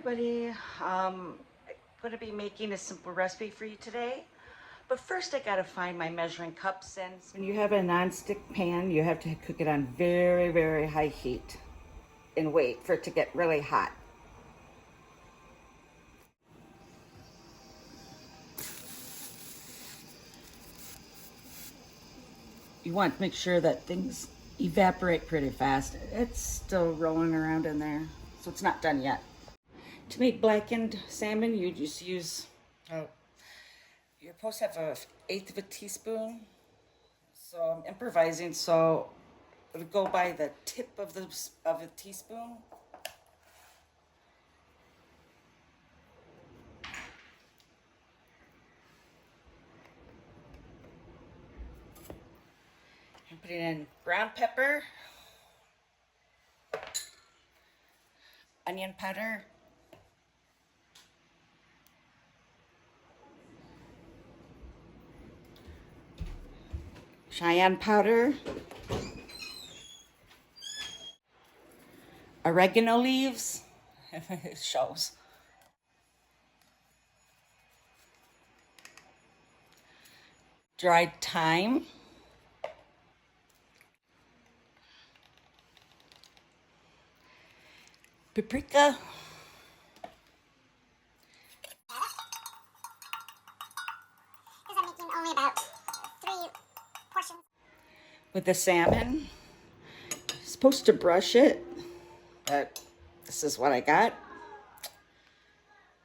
everybody. I'm going to be making a simple recipe for you today. But first I got to find my measuring cups. And when you have a non-stick pan, you have to cook it on very, very high heat and wait for it to get really hot. You want to make sure that things evaporate pretty fast. It's still rolling around in there, so it's not done yet. To make blackened salmon, you just use, you're supposed to have an eighth of a teaspoon. So I'm improvising, so it'll go by the tip of a teaspoon. And put in ground pepper, onion powder, cayenne powder, oregano leaves, it shows, dried thyme, paprika, because I'm making only about 3 portions. with the salmon. Supposed to brush it, but this is what I got.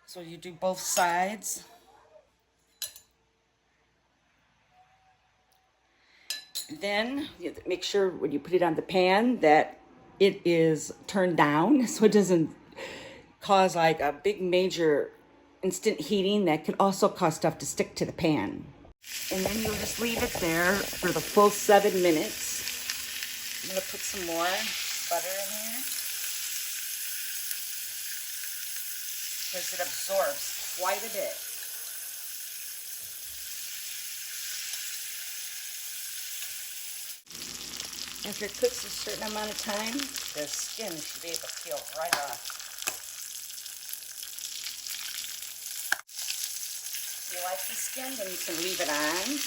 So you do both sides. Then you make sure when you put it on the pan that it is turned down so it doesn't cause like a big major instant heating that could also cause stuff to stick to the pan. And then you'll just leave it there for the full 7 minutes. I'm gonna put some more butter in here because it absorbs quite a bit. After it cooks a certain amount of time, the skin should be able to peel right off. If you like the skin, then you can leave it on.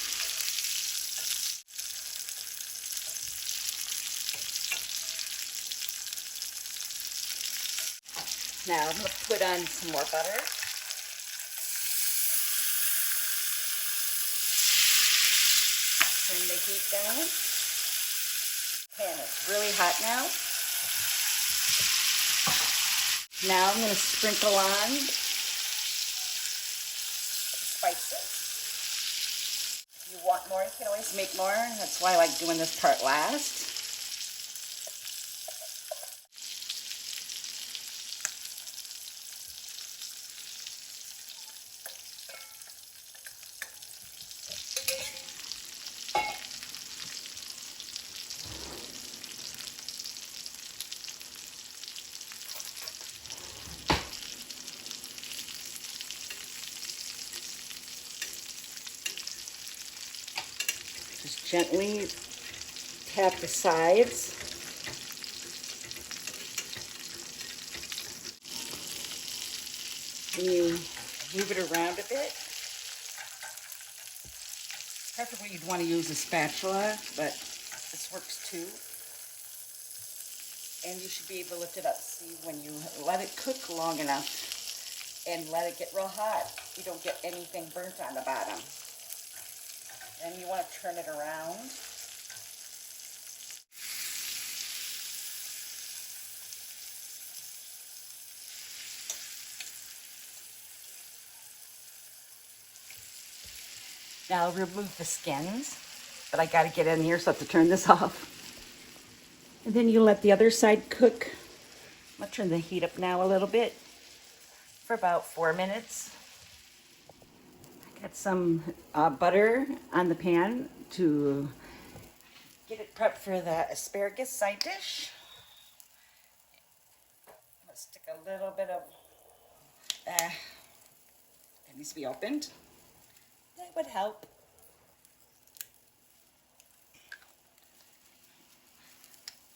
Now I'm going to put on some more butter. Turn the heat down. Pan is really hot now. Now I'm going to sprinkle on the spices. If you want more, you can always make more. That's why I like doing this part last. Just gently tap the sides. And you move it around a bit. Preferably you'd want to use a spatula, but this works too. And you should be able to lift it up. See, when you let it cook long enough and let it get real hot, you don't get anything burnt on the bottom. And you want to turn it around. Now I'll remove the skins, but I got to get in here, so I have to turn this off. And then you let the other side cook. I'm going to turn the heat up now a little bit for about 4 minutes. I got some butter on the pan to get it prepped for the asparagus side dish. I'm going to stick a little bit of, that needs to be opened. That would help.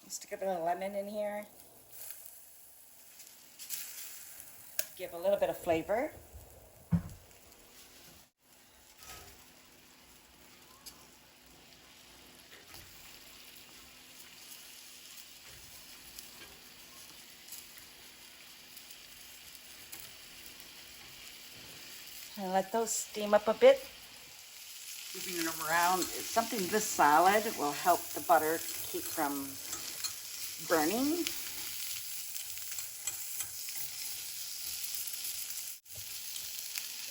Stick a bit of lemon in here. give a little bit of flavor. And let those steam up a bit. Moving them around. Something this solid will help the butter keep from burning.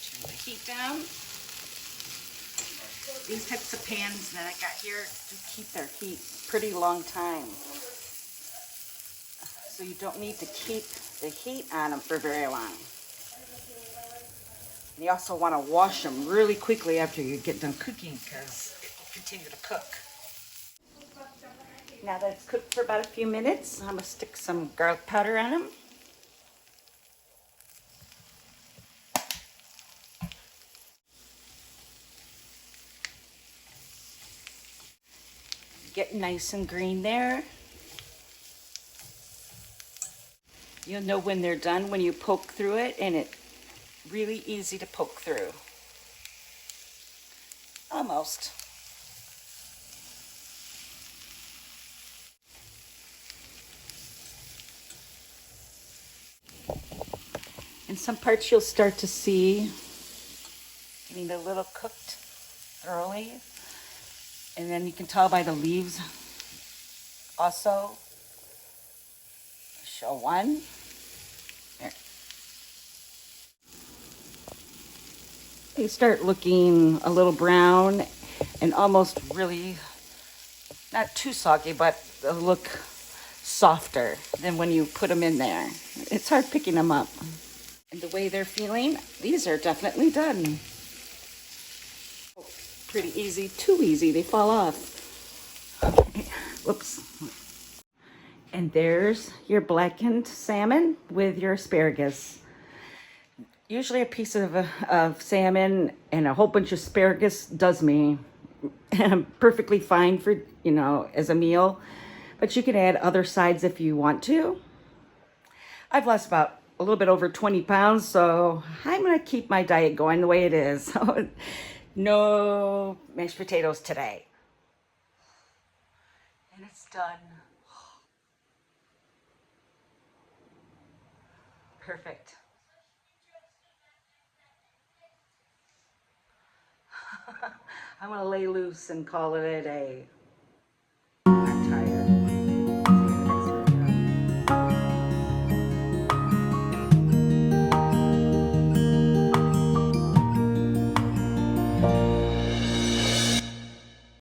Turn the heat down. These types of pans that I got here do keep their heat pretty long time. So you don't need to keep the heat on them for very long. And you also want to wash them really quickly after you get done cooking because it will continue to cook. Now that it's cooked for about a few minutes, I'm going to stick some garlic powder on them. Get nice and green there. You'll know when they're done when you poke through it, and it's really easy to poke through. Almost. In some parts you'll start to see getting a little cooked thoroughly. And then you can tell by the leaves also. Show one. There. They start looking a little brown and almost really, not too soggy, but they'll look softer than when you put them in there. It's hard picking them up. And the way they're feeling, these are definitely done. Pretty easy, too easy, they fall off. Okay. Whoops. And there's your blackened salmon with your asparagus. Usually a piece of salmon and a whole bunch of asparagus does me perfectly fine for, you know, as a meal. But you can add other sides if you want to. I've lost about a little bit over 20 pounds, so I'm going to keep my diet going the way it is. No mashed potatoes today. And it's done. Perfect. I'm going to lay loose and call it a day.